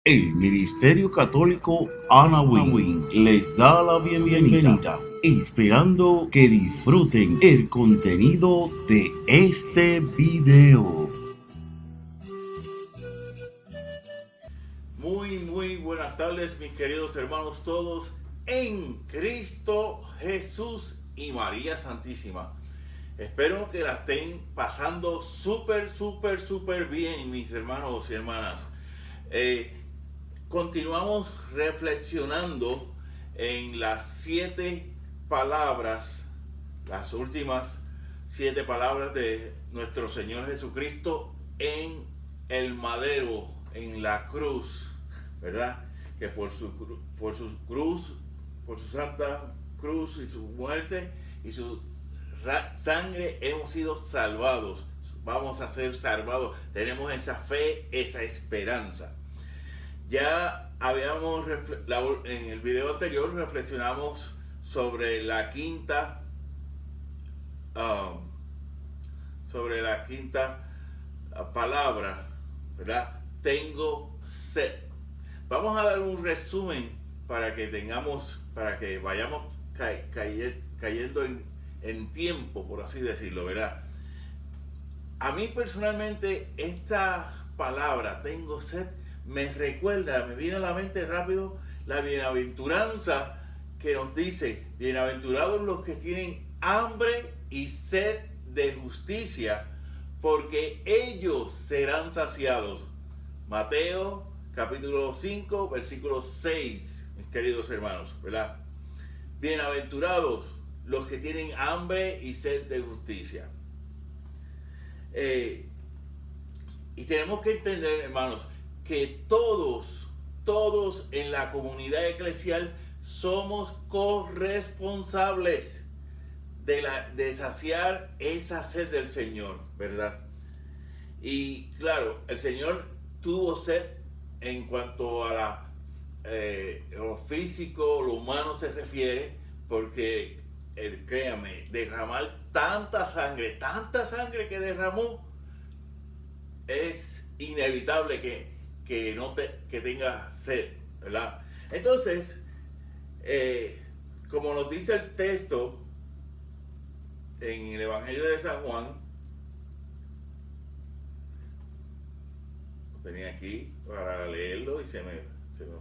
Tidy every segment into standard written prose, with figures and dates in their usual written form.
El Ministerio Católico Anawin les da la bienvenida, esperando que disfruten el contenido de este video. Muy buenas tardes, mis queridos hermanos todos en Cristo Jesús y María Santísima. Espero que la estén pasando súper bien, mis hermanos y hermanas. Continuamos reflexionando en las 7 palabras, las últimas 7 palabras de nuestro Señor Jesucristo en el madero, en la cruz, ¿verdad? Que por su cruz, por su santa cruz y su muerte y su sangre hemos sido salvados. Vamos a ser salvados. Tenemos esa fe, esa esperanza. Ya habíamos, en el video anterior reflexionamos sobre la quinta palabra, ¿verdad? Tengo sed. Vamos a dar un resumen para que vayamos cayendo en tiempo, por así decirlo, ¿verdad? A mí personalmente esta palabra, tengo sed, me viene a la mente rápido la bienaventuranza que nos dice: bienaventurados los que tienen hambre y sed de justicia, porque ellos serán saciados. Mateo capítulo 5, versículo 6, mis queridos hermanos, ¿verdad? Bienaventurados los que tienen hambre y sed de justicia. Y tenemos que entender, hermanos, que todos en la comunidad eclesial somos corresponsables de saciar esa sed del Señor, ¿verdad? Y claro, el Señor tuvo sed en cuanto a lo físico, lo humano se refiere, porque créame, derramar tanta sangre que derramó, es inevitable que tenga sed, ¿verdad? Entonces, como nos dice el texto en el Evangelio de San Juan, lo tenía aquí para leerlo y se me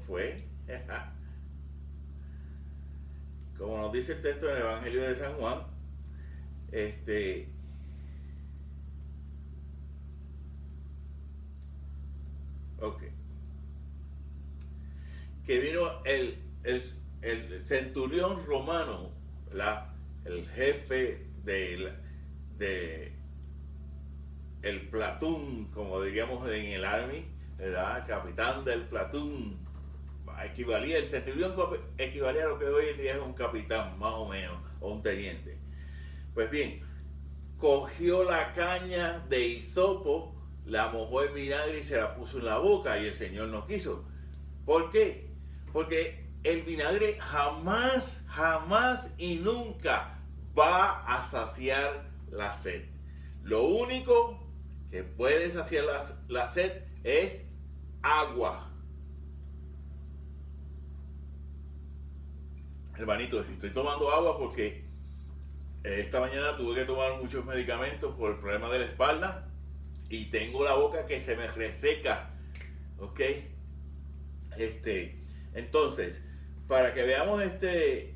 fue. Como nos dice el texto en el Evangelio de San Juan, que vino el centurión romano, ¿verdad? El jefe el platoon, como diríamos en el Army, ¿verdad? Capitán del platoon. El centurión equivalía a lo que hoy en día es un capitán, más o menos, o un teniente. Pues bien, cogió la caña de hisopo, la mojó en vinagre y se la puso en la boca, y el Señor no quiso. ¿Por qué? Porque el vinagre jamás y nunca va a saciar la sed. Lo único que puede saciar la sed es agua. Hermanito, si estoy tomando agua porque esta mañana tuve que tomar muchos medicamentos por el problema de la espalda y tengo la boca que se me reseca, ¿ok? Entonces, para que veamos este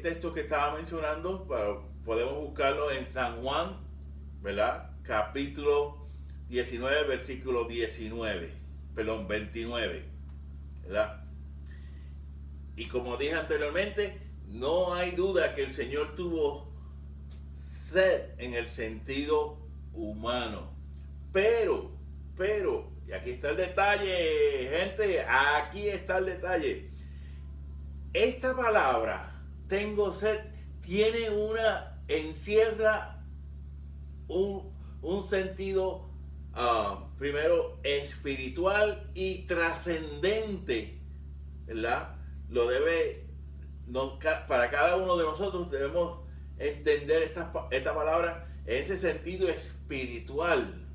texto que estaba mencionando, podemos buscarlo en San Juan, ¿verdad? Capítulo 19, versículo 29, ¿verdad? Y como dije anteriormente, no hay duda que el Señor tuvo sed en el sentido humano. Pero, y aquí está el detalle, gente, aquí está el detalle. Esta palabra, tengo sed, encierra un sentido primero espiritual y trascendente, ¿verdad? Para cada uno de nosotros debemos entender esta palabra en ese sentido espiritual,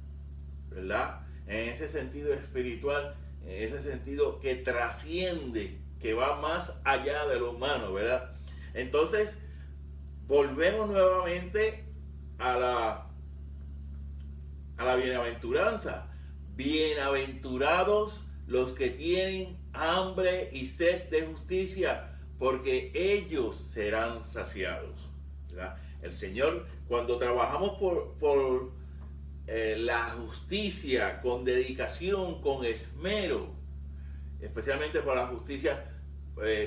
¿verdad? En ese sentido espiritual en ese sentido que trasciende, que va más allá de lo humano, ¿verdad? Entonces, volvemos nuevamente a la bienaventuranza. Bienaventurados los que tienen hambre y sed de justicia, porque ellos serán saciados, ¿verdad? El Señor, cuando trabajamos por la justicia con dedicación, con esmero, especialmente por la justicia,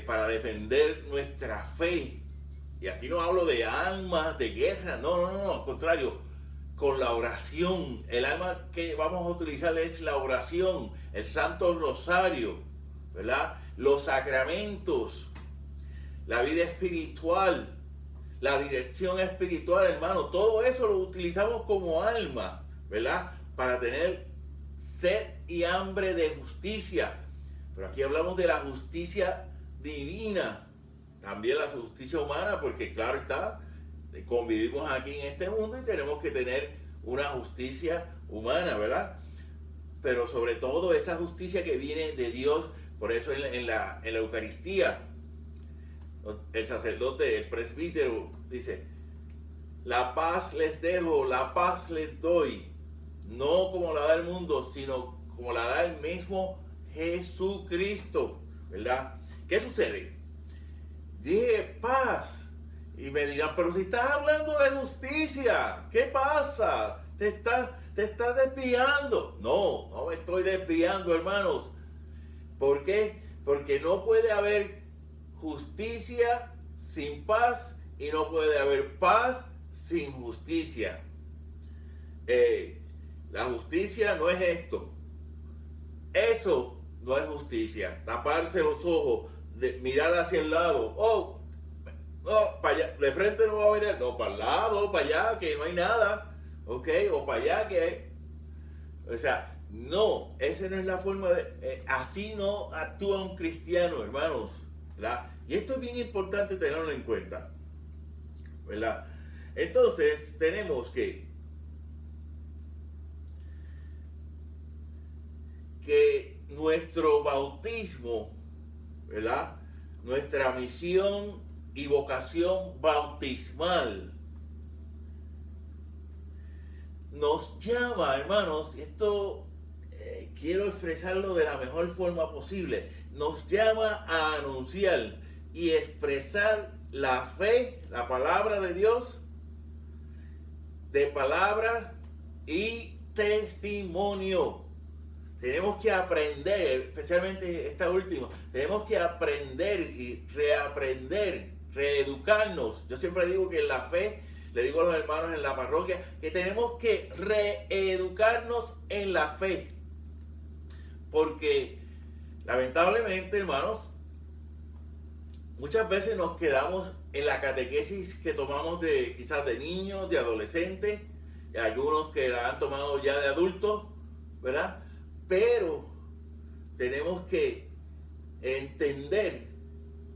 para defender nuestra fe, y aquí no hablo de armas de guerra, no, al contrario, con la oración. El arma que vamos a utilizar es la oración, el Santo Rosario, ¿verdad? Los sacramentos, la vida espiritual, la dirección espiritual, hermano. Todo eso lo utilizamos como alma, ¿verdad? Para tener sed y hambre de justicia. Pero aquí hablamos de la justicia divina, también la justicia humana, porque claro está, convivimos aquí en este mundo y tenemos que tener una justicia humana, ¿verdad? Pero sobre todo esa justicia que viene de Dios. Por eso en la Eucaristía, el sacerdote, el presbítero dice: la paz les dejo, la paz les doy, no como la da el mundo, sino como la da el mismo Jesucristo, ¿verdad? ¿Qué sucede? Dije paz, y me dirán: pero si estás hablando de justicia, ¿qué pasa? Te estás desviando. No me estoy desviando, hermanos. ¿Por qué? Porque no puede haber justicia sin paz, y no puede haber paz sin justicia. La justicia no es esto. Eso no es justicia. Taparse los ojos, mirar hacia el lado. No, para allá, de frente no va a mirar. No, para el lado, para allá, que no hay nada. Ok, o para allá que hay. O sea, no, esa no es la forma de... así no actúa un cristiano, hermanos, ¿verdad? Y esto es bien importante tenerlo en cuenta, ¿verdad? Entonces, tenemos que nuestro bautismo, ¿verdad? Nuestra misión y vocación bautismal nos llama, hermanos, y esto quiero expresarlo de la mejor forma posible, nos llama a anunciar y expresar la fe, la palabra de Dios, de palabra y testimonio. Tenemos que aprender, especialmente esta última, tenemos que aprender y reaprender, reeducarnos. Yo siempre digo que en la fe, le digo a los hermanos en la parroquia, que tenemos que reeducarnos en la fe. Porque lamentablemente, hermanos, muchas veces nos quedamos en la catequesis que tomamos quizás de niños, de adolescentes, y algunos que la han tomado ya de adultos, ¿verdad? Pero tenemos que entender,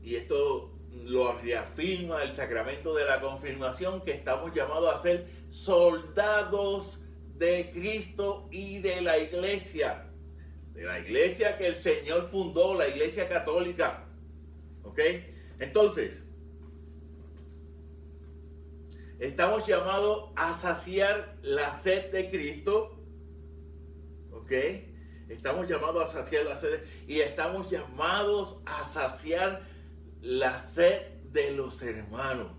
y esto lo reafirma el sacramento de la confirmación, que estamos llamados a ser soldados de Cristo y de la iglesia que el Señor fundó, la iglesia católica. ¿Ok? Entonces, estamos llamados a saciar la sed de Cristo. ¿Ok? Estamos llamados a saciar la sed y estamos llamados a saciar la sed de los hermanos.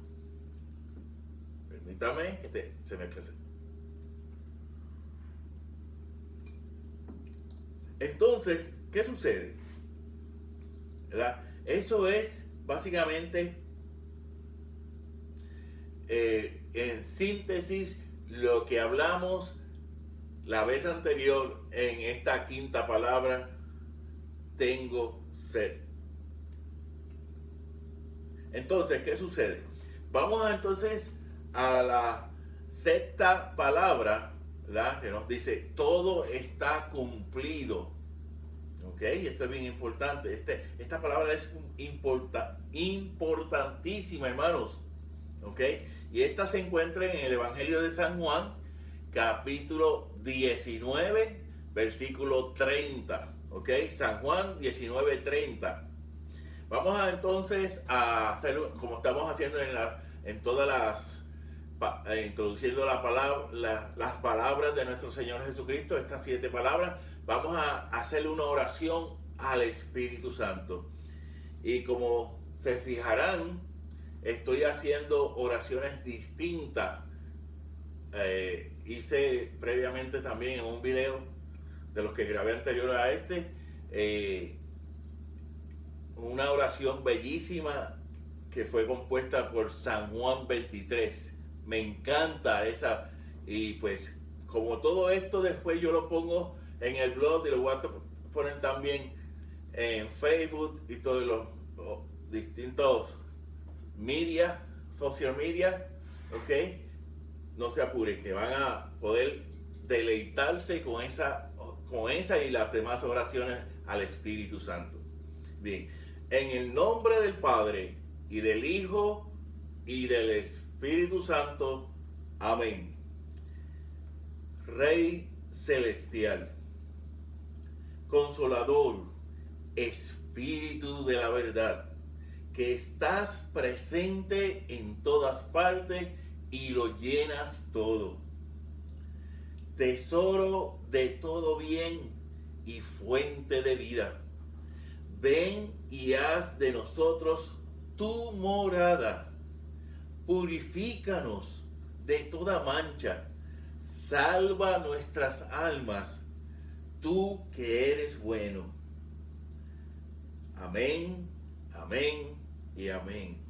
Permítame que se me presente. Entonces, ¿qué sucede? ¿Verdad? Eso es básicamente, en síntesis, lo que hablamos la vez anterior en esta quinta palabra: tengo sed. Entonces, ¿qué sucede? Vamos entonces a la sexta palabra, ¿verdad? Que nos dice: todo está cumplido. ¿Ok? Y esto es bien importante. Esta palabra es importantísima, hermanos. ¿Ok? Y esta se encuentra en el Evangelio de San Juan, capítulo 19, versículo 30. ¿ok? San Juan 19:30. Vamos a entonces a hacer como estamos haciendo en todas introduciendo las palabras de nuestro Señor Jesucristo, estas 7 palabras. Vamos a hacerle una oración al Espíritu Santo. Y como se fijarán, estoy haciendo oraciones distintas. Hice previamente también en un video de los que grabé anterior a una oración bellísima que fue compuesta por San Juan 23. Me encanta esa. Y pues como todo esto después yo lo pongo en el blog y lo voy a poner también en Facebook y todos los distintos social media, ¿ok? No se apuren, que van a poder deleitarse con esa y las demás oraciones al Espíritu Santo. Bien, en el nombre del Padre y del Hijo y del Espíritu Santo. Amén. Rey celestial, Consolador, Espíritu de la verdad, que estás presente en todas partes y lo llenas todo. Tesoro de todo bien y fuente de vida. Ven y haz de nosotros tu morada. Purifícanos de toda mancha. Salva nuestras almas, tú que eres bueno. Amén, amén y amén.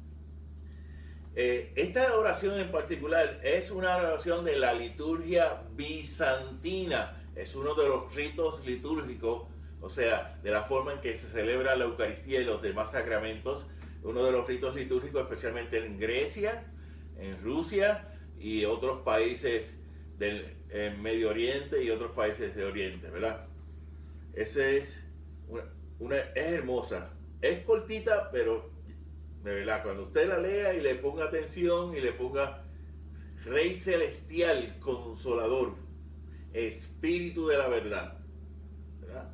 Esta oración en particular es una oración de la liturgia bizantina. Es uno de los ritos litúrgicos, o sea, de la forma en que se celebra la Eucaristía y los demás sacramentos. Uno de los ritos litúrgicos, especialmente en Grecia, en Rusia y otros países del Medio Oriente y otros países de Oriente, ¿verdad? Esa es es hermosa. Es cortita, pero de verdad, cuando usted la lea y le ponga atención y le ponga Rey Celestial, Consolador, Espíritu de la verdad, ¿verdad?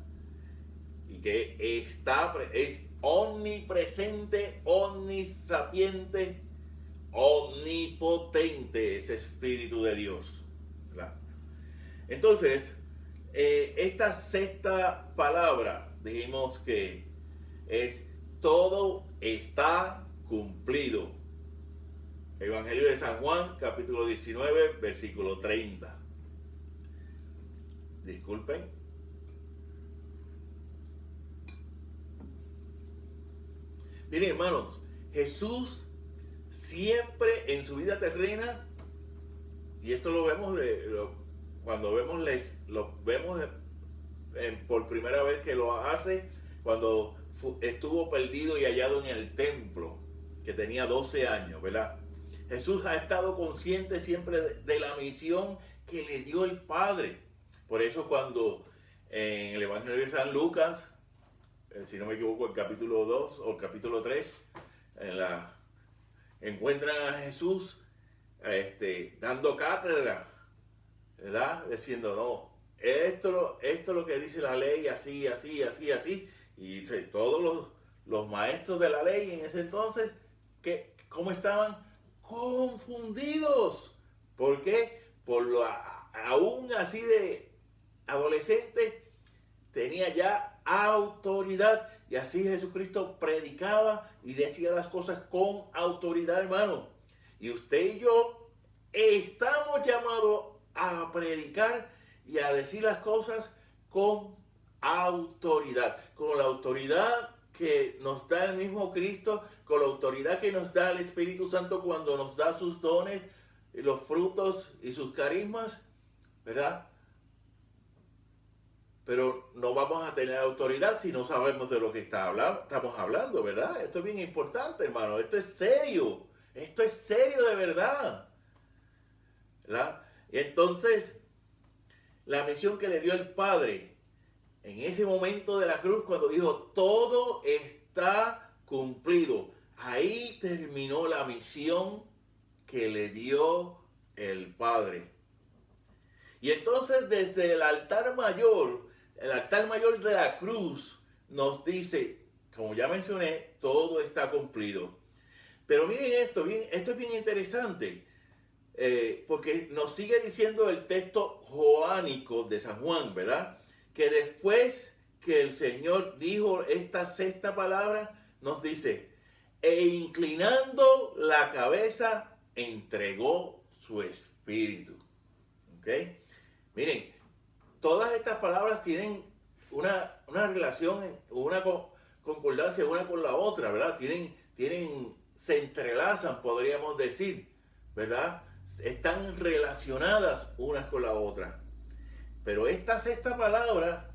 Y que es omnipresente, omnisapiente, omnipotente, ese Espíritu de Dios, ¿verdad? Entonces, esta 6ª palabra, dijimos que es todo está cumplido. Evangelio de San Juan, capítulo 19, versículo 30. Disculpen. Miren, hermanos, Jesús siempre en su vida terrena, y esto lo vemos cuando lo vemos por primera vez que lo hace, cuando estuvo perdido y hallado en el templo, que tenía 12 años, ¿verdad? Jesús ha estado consciente siempre de la misión que le dio el Padre. Por eso cuando en el Evangelio de San Lucas, si no me equivoco, el capítulo 2 o el capítulo 3, encuentran a Jesús dando cátedra, ¿verdad? Diciendo, no, esto es lo que dice la ley, así, así, así, así. Y dice, todos los maestros de la ley en ese entonces, ¿cómo estaban? Confundidos. ¿Por qué? Aún así de adolescente, tenía ya autoridad. Y así Jesucristo predicaba y decía las cosas con autoridad, hermano. Y usted y yo estamos llamados a predicar y a decir las cosas con autoridad, con la autoridad que nos da el mismo Cristo, con la autoridad que nos da el Espíritu Santo cuando nos da sus dones, los frutos y sus carismas, ¿verdad? Pero no vamos a tener autoridad si no sabemos de lo que estamos hablando, ¿verdad? Esto es bien importante, hermano. Esto es serio. Esto es serio de verdad, ¿verdad? Y entonces, la misión que le dio el Padre en ese momento de la cruz, cuando dijo, todo está cumplido. Ahí terminó la misión que le dio el Padre. Y entonces, desde el altar mayor, el altar mayor de la cruz nos dice, como ya mencioné, todo está cumplido. Pero miren esto, esto es bien interesante, porque nos sigue diciendo el texto joánico de San Juan, ¿verdad? Que después que el Señor dijo esta sexta palabra, nos dice, e inclinando la cabeza, entregó su espíritu. ¿Ok? Miren, todas estas palabras tienen una relación, una concordancia una con la otra, ¿verdad? Se entrelazan, podríamos decir, ¿verdad? Están relacionadas unas con la otra. Pero esta sexta palabra,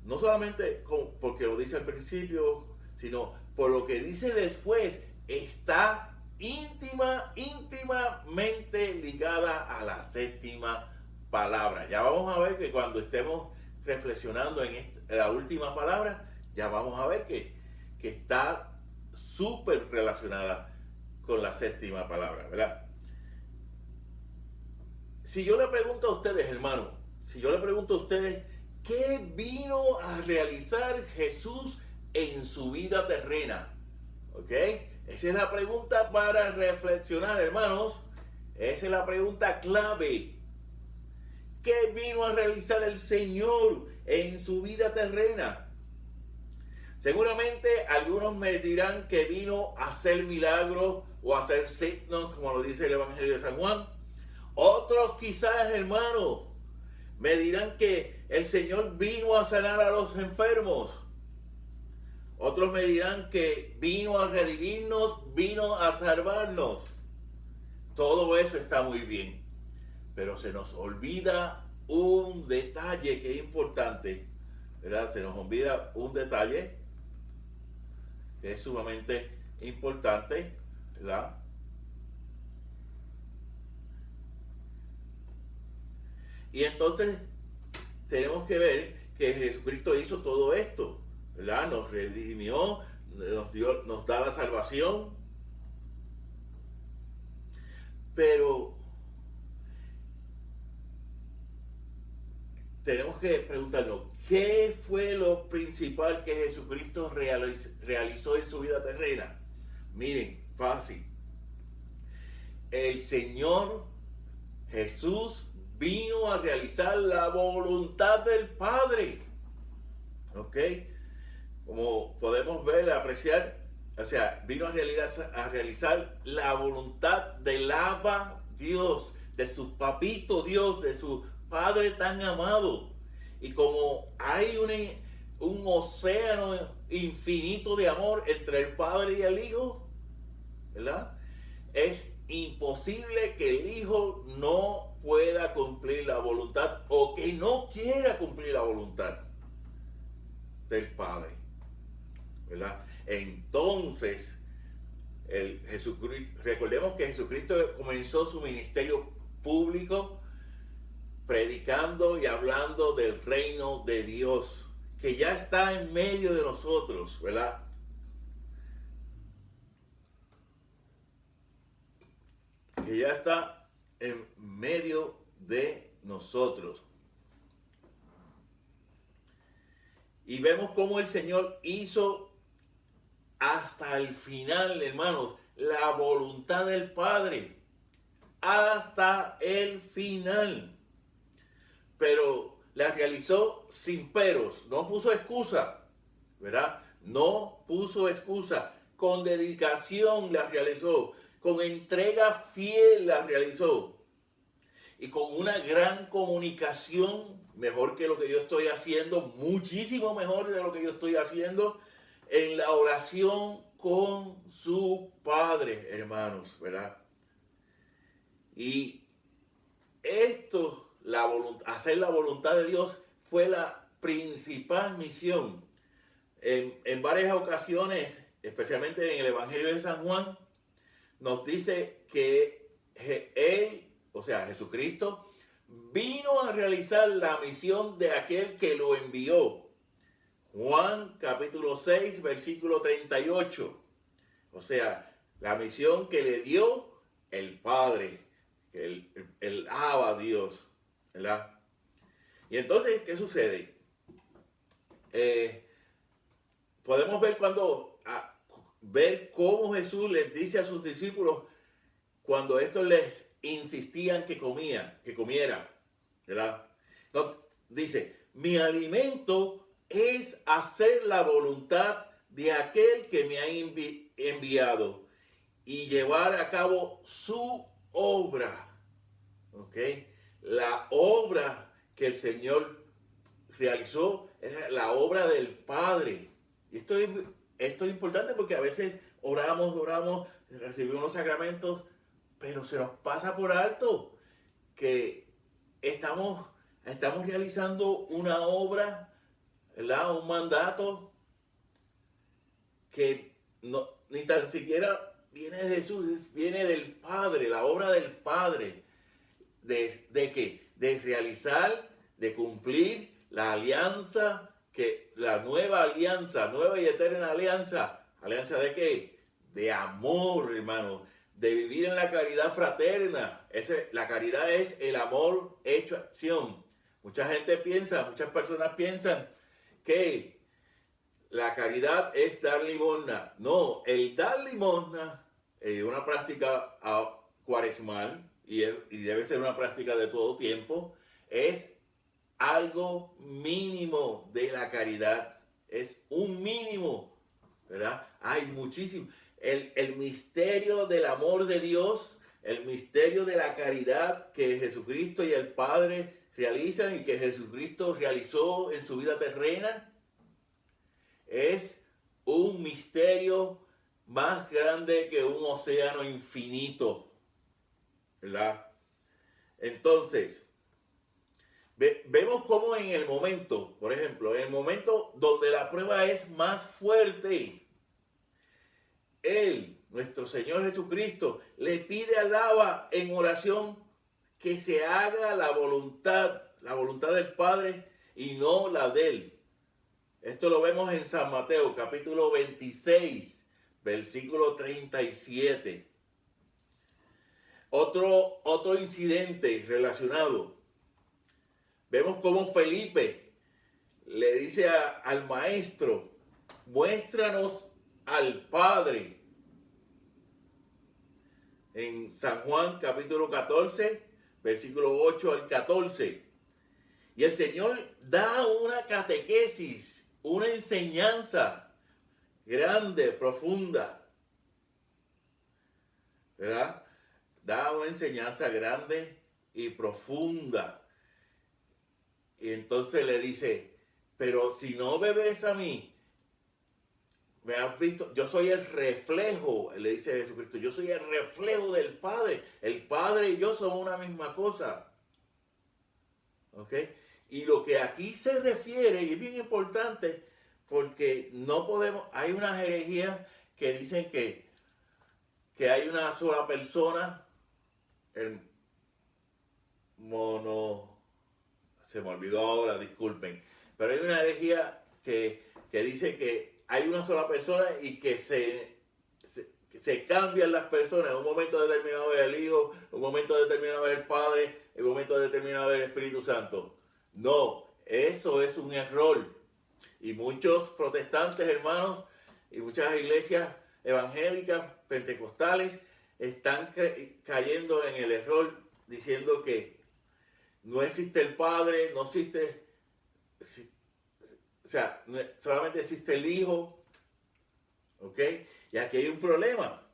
no solamente porque lo dice al principio, sino por lo que dice después, está íntimamente ligada a la séptima palabra. Ya vamos a ver que cuando estemos reflexionando en la última palabra, ya vamos a ver que está súper relacionada con la séptima palabra, ¿verdad? Si yo le pregunto a ustedes, hermano, si yo le pregunto a ustedes, ¿qué vino a realizar Jesús en su vida terrena? ¿Ok? Esa es la pregunta para reflexionar, hermanos. Esa es la pregunta clave. ¿Qué vino a realizar el Señor en su vida terrena? Seguramente algunos me dirán que vino a hacer milagros o a hacer signos, como lo dice el Evangelio de San Juan. Otros quizás, hermanos, me dirán que el Señor vino a sanar a los enfermos. Otros me dirán que vino a redimirnos, vino a salvarnos. Todo eso está muy bien. Pero se nos olvida un detalle que es importante, ¿verdad? Se nos olvida un detalle que es sumamente importante, ¿verdad? Y entonces tenemos que ver que Jesucristo hizo todo esto, ¿verdad? Nos redimió, nos da la salvación. Pero tenemos que preguntarnos, ¿qué fue lo principal que Jesucristo realizó en su vida terrena? Miren, fácil. El Señor Jesús vino a realizar la voluntad del Padre. ¿Ok? Como podemos ver, apreciar, o sea, vino a realizar la voluntad del Abba Dios, de su papito Dios, de su Padre tan amado. Y como hay un océano infinito de amor entre el Padre y el Hijo, ¿verdad? Es imposible que el Hijo no pueda cumplir la voluntad o que no quiera cumplir la voluntad del Padre, ¿verdad? Entonces, recordemos que Jesucristo comenzó su ministerio público predicando y hablando del reino de Dios, que ya está en medio de nosotros, ¿verdad? Que ya está en medio de nosotros. Y vemos cómo el Señor hizo hasta el final, hermanos, la voluntad del Padre. Hasta el final. Pero la realizó sin peros. No puso excusa, ¿verdad? No puso excusa. Con dedicación la realizó. Con entrega fiel la realizó. Y con una gran comunicación, mejor que lo que yo estoy haciendo, muchísimo mejor de lo que yo estoy haciendo en la oración con su Padre, hermanos, ¿verdad? Y esto, hacer la voluntad de Dios, fue la principal misión. En varias ocasiones, especialmente en el Evangelio de San Juan, nos dice que Él, o sea, Jesucristo, vino a realizar la misión de aquel que lo envió. Juan capítulo 6, versículo 38. O sea, la misión que le dio el Padre, el Abba Dios, ¿verdad? Y entonces, ¿qué sucede? podemos ver ver cómo Jesús les dice a sus discípulos cuando estos les insistían que comieran, ¿verdad? No, dice, mi alimento es hacer la voluntad de aquel que me ha enviado y llevar a cabo su obra. ¿Ok? La obra que el Señor realizó era la obra del Padre. Y esto es importante porque a veces oramos, recibimos los sacramentos, pero se nos pasa por alto que estamos realizando una obra, ¿verdad? Un mandato que no, ni tan siquiera viene de Jesús, viene del Padre, la obra del Padre. ¿De qué? De realizar, de cumplir la alianza, la nueva alianza, nueva y eterna alianza. ¿Alianza de qué? De amor, hermano. De vivir en la caridad fraterna. La caridad es el amor hecho acción. Muchas personas piensan que la caridad es dar limosna. No, el dar limosna es una práctica cuaresmal y debe ser una práctica de todo tiempo. Es algo mínimo de la caridad. Es un mínimo, ¿verdad? Hay muchísimo. El misterio del amor de Dios, el misterio de la caridad que Jesucristo y el Padre realizan y que Jesucristo realizó en su vida terrena, es un misterio más grande que un océano infinito, ¿verdad? Entonces, vemos cómo en el momento, por ejemplo, en el momento donde la prueba es más fuerte, Él, nuestro Señor Jesucristo, le pide al Abba en oración que se haga la voluntad del Padre y no la de Él. Esto lo vemos en San Mateo, capítulo 26, versículo 37. Otro incidente relacionado. Vemos cómo Felipe le dice al maestro, muéstranos al Padre. En San Juan, capítulo 14, versículo 8 al 14. Y el Señor da una catequesis, una enseñanza grande, profunda, ¿verdad? Da una enseñanza grande y profunda. Y entonces le dice, pero si no me ves a mí, me has visto, yo soy el reflejo, le dice a Jesucristo, yo soy el reflejo del Padre. El Padre y yo somos una misma cosa. ¿Ok? Y lo que aquí se refiere, y es bien importante, porque no podemos, hay unas herejías que dicen que hay una sola persona, se me olvidó ahora, disculpen, pero hay una herejía que dice que hay una sola persona y que se cambian las personas. En un momento determinado es el Hijo, en un momento determinado es el Padre, en un momento determinado es el Espíritu Santo. No, eso es un error. Y muchos protestantes, hermanos, y muchas iglesias evangélicas, pentecostales, están cayendo en el error diciendo que no existe el Padre, no existe, o sea, solamente existe el Hijo, ¿ok? Y aquí hay un problema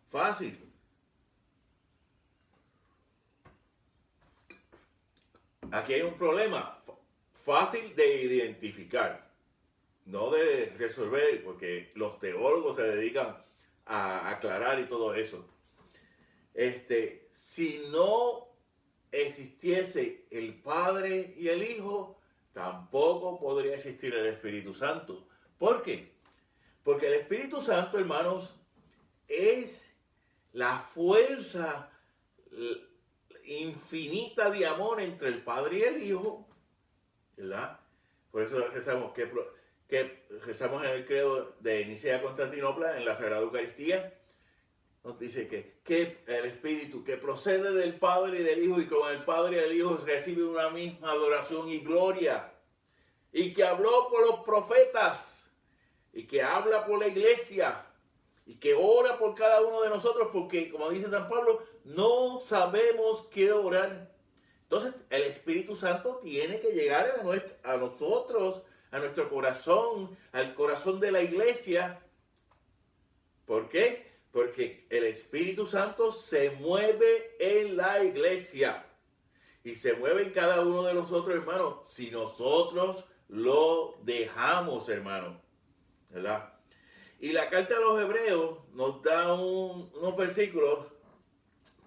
fácil. Aquí hay un problema fácil de identificar, no de resolver, porque los teólogos se dedican a aclarar y todo eso. Si no existiese el Padre y el Hijo, tampoco podría existir el Espíritu Santo. ¿Por qué? Porque el Espíritu Santo, hermanos, es la fuerza infinita de amor entre el Padre y el Hijo, ¿verdad? Por eso rezamos que rezamos en el credo de Nicea Constantinopla, en la Sagrada Eucaristía. Nos dice que el Espíritu que procede del Padre y del Hijo, y con el Padre y el Hijo recibe una misma adoración y gloria. y que habló por los profetas y que habla por la iglesia y que ora por cada uno de nosotros, porque como dice San Pablo, no sabemos qué orar. Entonces el Espíritu Santo tiene que llegar a nosotros, a nuestro corazón, al corazón de la iglesia. ¿Por qué? Porque el Espíritu Santo se mueve en la iglesia y se mueve en cada uno de nosotros, hermanos, si nosotros lo dejamos, hermano, ¿verdad? Y la carta a los Hebreos nos da unos versículos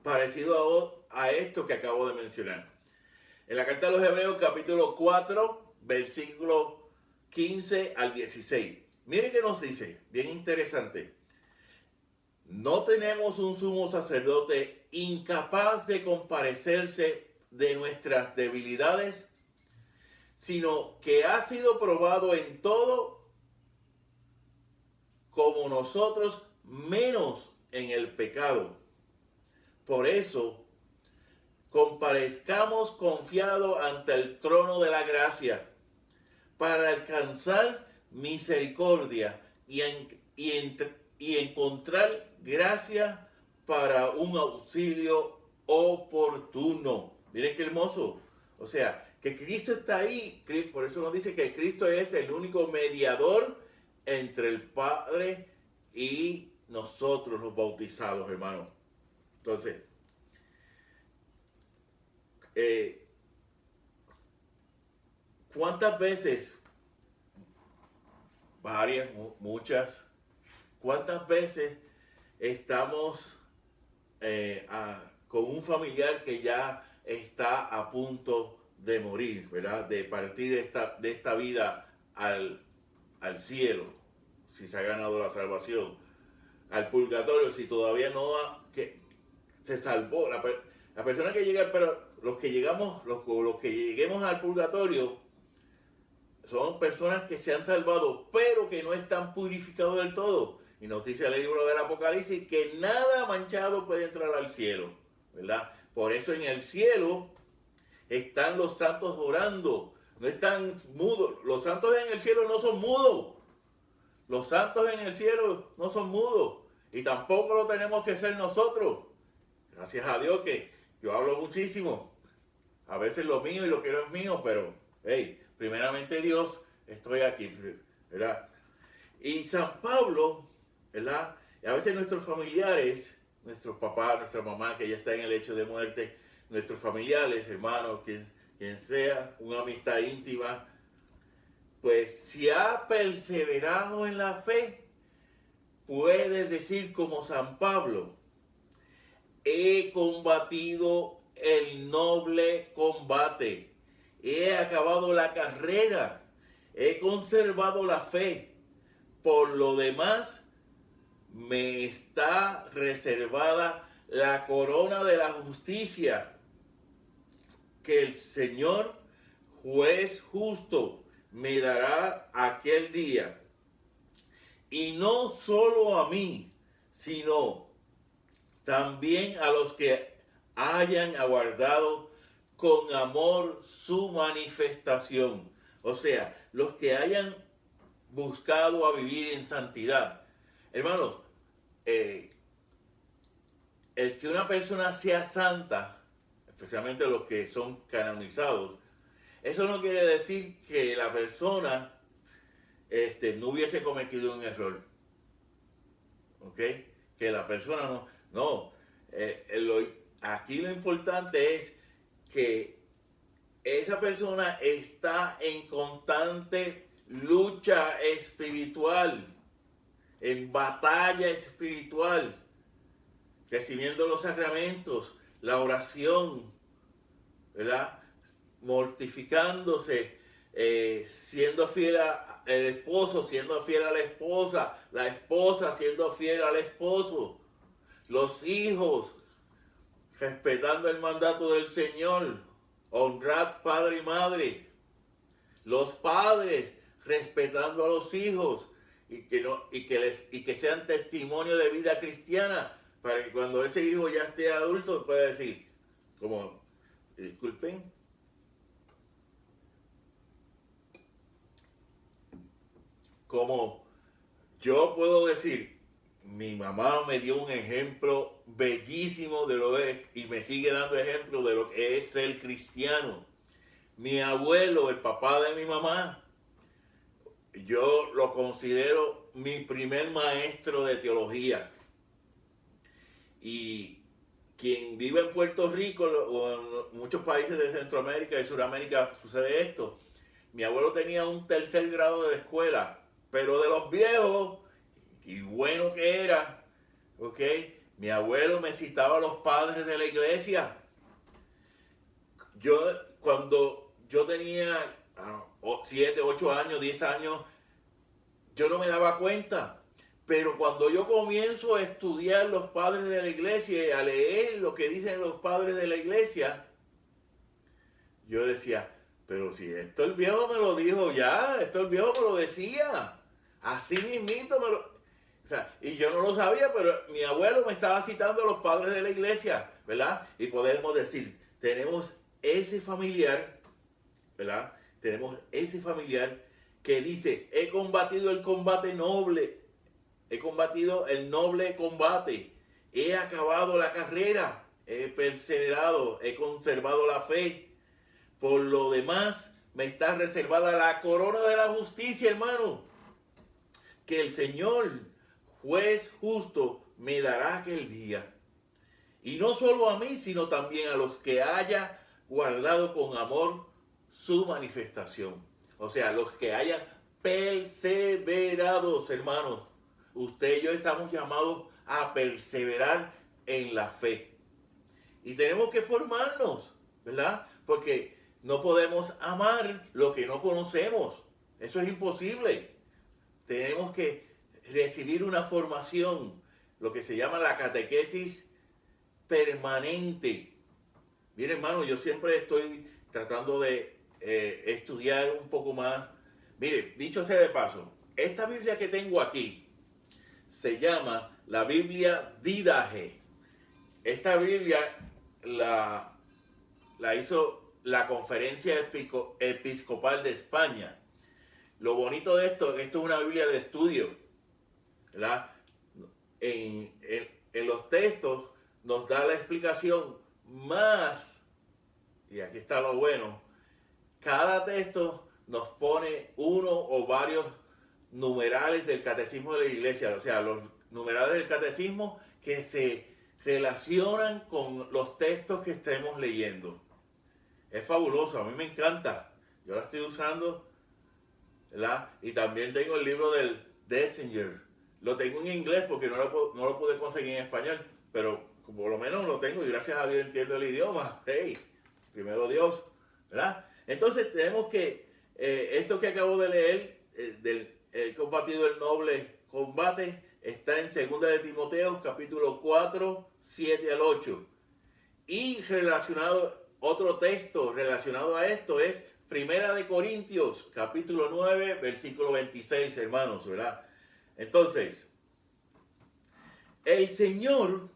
parecidos a esto que acabo de mencionar. En la carta a los Hebreos, capítulo 4, versículo 15 al 16. Miren qué nos dice, bien interesante. No tenemos un sumo sacerdote incapaz de compadecerse de nuestras debilidades, sino que ha sido probado en todo como nosotros, menos en el pecado. Por eso, comparezcamos confiados ante el trono de la gracia para alcanzar misericordia y encontrar gracia para un auxilio oportuno. Miren qué hermoso. O sea, que Cristo está ahí. Por eso nos dice que Cristo es el único mediador entre el Padre y nosotros los bautizados, hermanos. Entonces, ¿cuántas veces? Varias, muchas. ¿Cuántas veces estamos con un familiar que ya está a punto de morir, ¿verdad? De partir de esta vida al cielo, si se ha ganado la salvación, al purgatorio, si todavía no que se salvó. La persona que llega, pero los que lleguemos al purgatorio, son personas que se han salvado, pero que no están purificados del todo. Y nos dice el libro del Apocalipsis que nada manchado puede entrar al cielo, ¿verdad? Por eso en el cielo están los santos orando, no están mudos. Los santos en el cielo no son mudos. Los santos en el cielo no son mudos. Y tampoco lo tenemos que ser nosotros. Gracias a Dios que yo hablo muchísimo. A veces lo mío y lo que no es mío, pero, hey, primeramente Dios, estoy aquí, ¿verdad? Y San Pablo, ¿verdad? Y a veces nuestros familiares, nuestros papás, nuestra mamá que ya está en el lecho de muerte, nuestros familiares, hermanos, quien sea, una amistad íntima, pues si ha perseverado en la fe, puede decir como San Pablo: he combatido el noble combate, he acabado la carrera, he conservado la fe. Por lo demás, me está reservada la corona de la justicia, que el Señor, juez justo, me dará aquel día. Y no solo a mí, sino también a los que hayan aguardado con amor su manifestación. O sea, los que hayan buscado a vivir en santidad. Hermanos, el que una persona sea santa, especialmente los que son canonizados, eso no quiere decir que la persona no hubiese cometido un error. ¿Ok? Que la persona no. No. Aquí lo importante es que esa persona está en constante lucha espiritual, en batalla espiritual, recibiendo los sacramentos, la oración, ¿verdad? Mortificándose, siendo fiel al esposo, siendo fiel a la esposa siendo fiel al esposo, los hijos respetando el mandato del Señor, honrad padre y madre, los padres respetando a los hijos y que sean testimonio de vida cristiana, para que cuando ese hijo ya esté adulto pueda decir, como, disculpen, como yo puedo decir, mi mamá me dio un ejemplo bellísimo de lo que es, y me sigue dando ejemplo de lo que es ser cristiano. Mi abuelo, el papá de mi mamá, yo lo considero mi primer maestro de teología. Y quien vive en Puerto Rico o en muchos países de Centroamérica y Sudamérica sucede esto. Mi abuelo tenía un 3er grado de escuela, pero de los viejos, y bueno que era, ¿ok? Mi abuelo me citaba a los padres de la iglesia. Cuando yo tenía 7, 8 años, 10 años, yo no me daba cuenta. Pero cuando yo comienzo a estudiar los padres de la iglesia y a leer lo que dicen los padres de la iglesia, yo decía, pero si esto el viejo me lo dijo ya, esto el viejo me lo decía, así mismito me lo... O sea, y yo no lo sabía, pero mi abuelo me estaba citando a los padres de la iglesia, ¿verdad? Y podemos decir, tenemos ese familiar, ¿verdad? Tenemos ese familiar que dice, he combatido el combate noble, he combatido el noble combate, he acabado la carrera, he perseverado, he conservado la fe. Por lo demás, me está reservada la corona de la justicia, hermano, que el Señor, juez justo, me dará aquel día. Y no solo a mí, sino también a los que haya guardado con amor su manifestación. O sea, los que hayan perseverado, hermanos. Usted y yo estamos llamados a perseverar en la fe. Y tenemos que formarnos, ¿verdad? Porque no podemos amar lo que no conocemos. Eso es imposible. Tenemos que recibir una formación, lo que se llama la catequesis permanente. Mire, hermano, yo siempre estoy tratando de estudiar un poco más. Mire, dicho sea de paso, esta Biblia que tengo aquí se llama la Biblia Didache. Esta Biblia la hizo la Conferencia Episcopal de España. Lo bonito de esto es una Biblia de estudio, ¿verdad? En los textos nos da la explicación más, y aquí está lo bueno, cada texto nos pone uno o varios numerales del catecismo de la iglesia, o sea, los numerales del catecismo que se relacionan con los textos que estemos leyendo. Es fabuloso, a mí me encanta. Yo la estoy usando, ¿verdad? Y también tengo el libro del Dessinger. Lo tengo en inglés porque no lo pude conseguir en español, pero por lo menos lo tengo y gracias a Dios entiendo el idioma. Hey, primero Dios, ¿verdad? Entonces tenemos que, esto que acabo de leer, del combatido el noble combate, está en 2 de Timoteo, capítulo 4, 7 al 8. Y relacionado, otro texto relacionado a esto es 1 de Corintios, capítulo 9, versículo 26, hermanos, ¿verdad? Entonces, el Señor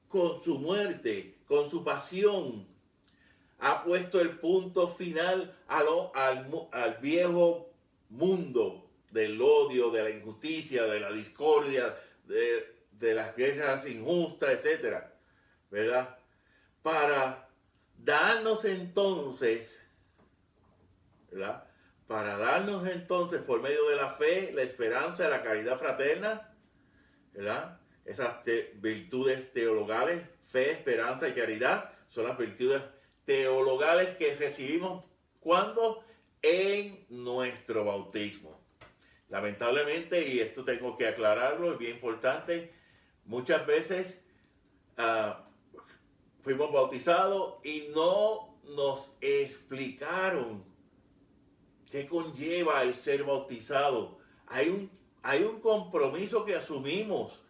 con su muerte, con su pasión, ha puesto el punto final al viejo mundo del odio, de la injusticia, de la discordia, de las guerras injustas, etcétera, ¿verdad? Para darnos entonces, ¿verdad? Para darnos entonces por medio de la fe, la esperanza, la caridad fraterna, ¿verdad? Esas virtudes teologales, fe, esperanza y caridad, son las virtudes teologales que recibimos cuando en nuestro bautismo. Lamentablemente, y esto tengo que aclararlo, es bien importante, muchas veces fuimos bautizados y no nos explicaron qué conlleva el ser bautizado. Hay un compromiso que asumimos,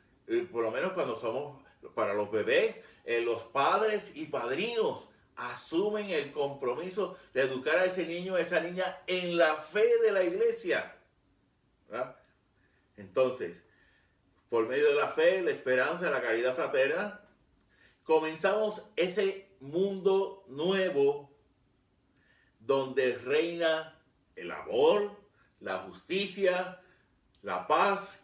por lo menos cuando somos, para los bebés, los padres y padrinos asumen el compromiso de educar a ese niño, a esa niña en la fe de la iglesia, ¿verdad? Entonces, por medio de la fe, la esperanza, la caridad fraterna, comenzamos ese mundo nuevo donde reina el amor, la justicia, la paz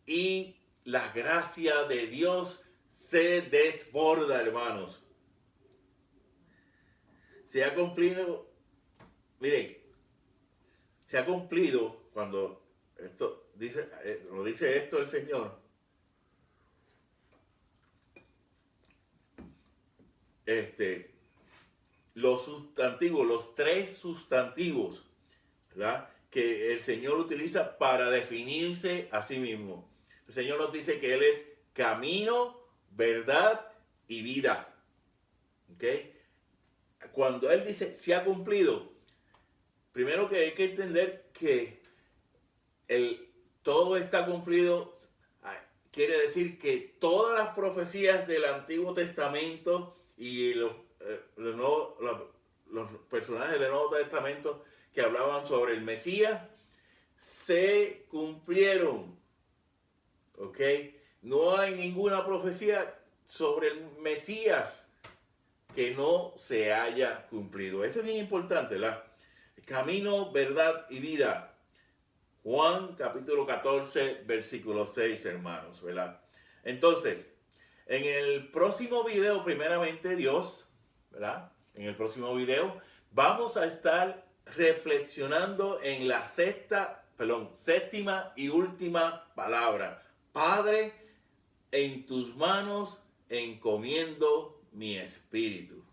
y la gracia de Dios se desborda, hermanos. Se ha cumplido, miren, se ha cumplido cuando esto dice, lo dice esto el Señor. Los sustantivos, los tres sustantivos, ¿verdad?, que el Señor utiliza para definirse a sí mismo. El Señor nos dice que Él es camino, verdad y vida. ¿Ok? Cuando Él dice se ha cumplido, primero que hay que entender que todo está cumplido, quiere decir que todas las profecías del Antiguo Testamento y los personajes del Nuevo Testamento que hablaban sobre el Mesías se cumplieron. ¿Ok? No hay ninguna profecía sobre el Mesías que no se haya cumplido. Esto es bien importante, ¿verdad? Camino, verdad y vida. Juan capítulo 14, versículo 6, hermanos, ¿verdad? Entonces, en el próximo video, primeramente Dios, ¿verdad? En el próximo video vamos a estar reflexionando en la séptima y última palabra. Padre, en tus manos encomiendo mi espíritu,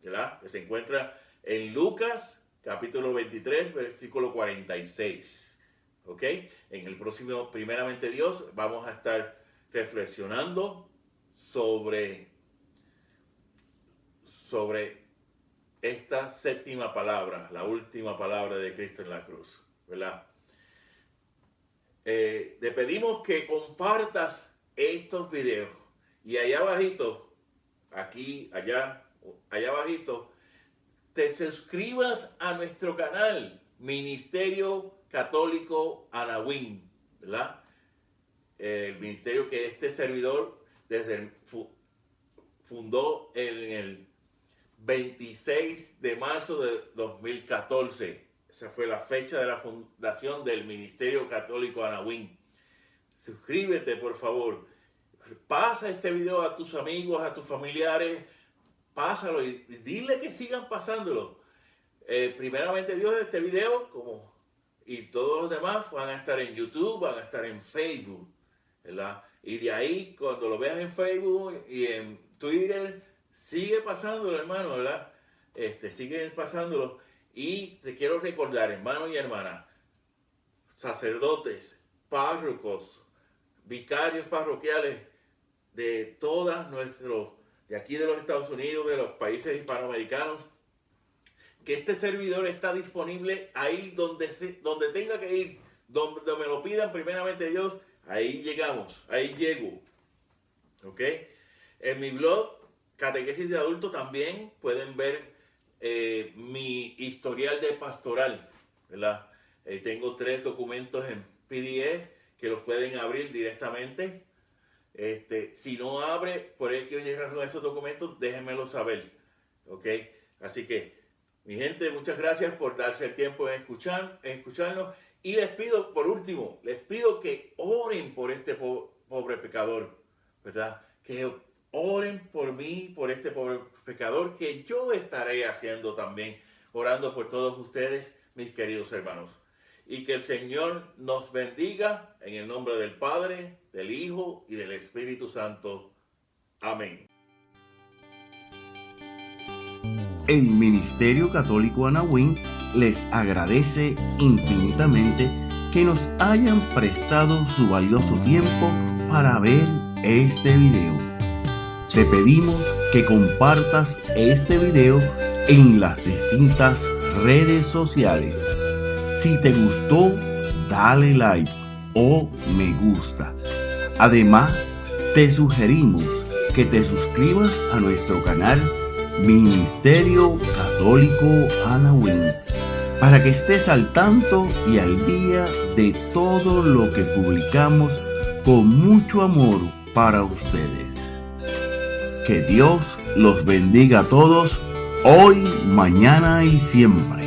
¿verdad? Que se encuentra en Lucas capítulo 23, versículo 46. ¿Ok? En el próximo, primeramente Dios, vamos a estar reflexionando sobre esta séptima palabra, la última palabra de Cristo en la cruz, ¿verdad? Te pedimos que compartas estos videos y allá abajito, aquí, allá abajito, te suscribas a nuestro canal Ministerio Católico Anahuín, ¿verdad? El ministerio que este servidor fundó en el 26 de marzo de 2014. Esa fue la fecha de la fundación del Ministerio Católico Anahuín. Suscríbete, por favor. Pasa este video a tus amigos, a tus familiares. Pásalo y dile que sigan pasándolo. Primeramente Dios, este video y todos los demás van a estar en YouTube, van a estar en Facebook, ¿verdad? Y de ahí, cuando lo veas en Facebook y en Twitter, sigue pasándolo, hermano, ¿verdad? Sigue pasándolo. Y te quiero recordar, hermano y hermana, sacerdotes, párrocos, vicarios parroquiales de de aquí de los Estados Unidos, de los países hispanoamericanos, que este servidor está disponible ahí donde tenga que ir, donde me lo pidan primeramente Dios, ahí llegamos, ahí llego. ¿Ok? En mi blog, Catequesis de Adulto, también pueden ver mi historial de pastoral, ¿verdad? Tengo 3 documentos en PDF que los pueden abrir directamente. Si no abre, por el que oye razón esos documentos, déjenmelo saber. ¿Ok? Así que, mi gente, muchas gracias por darse el tiempo en escucharnos. Y les pido, por último, que oren por este pobre pecador, ¿verdad? Que oren por mí, por este pobre pecador, que yo estaré haciendo también, orando por todos ustedes, mis queridos hermanos. Y que el Señor nos bendiga en el nombre del Padre, del Hijo y del Espíritu Santo. Amén. El Ministerio Católico Anahuín les agradece infinitamente que nos hayan prestado su valioso tiempo para ver este video. Te pedimos que compartas este video en las distintas redes sociales. Si te gustó, dale like o me gusta. Además, te sugerimos que te suscribas a nuestro canal Ministerio Católico Anahuín para que estés al tanto y al día de todo lo que publicamos con mucho amor para ustedes. Que Dios los bendiga a todos, hoy, mañana y siempre.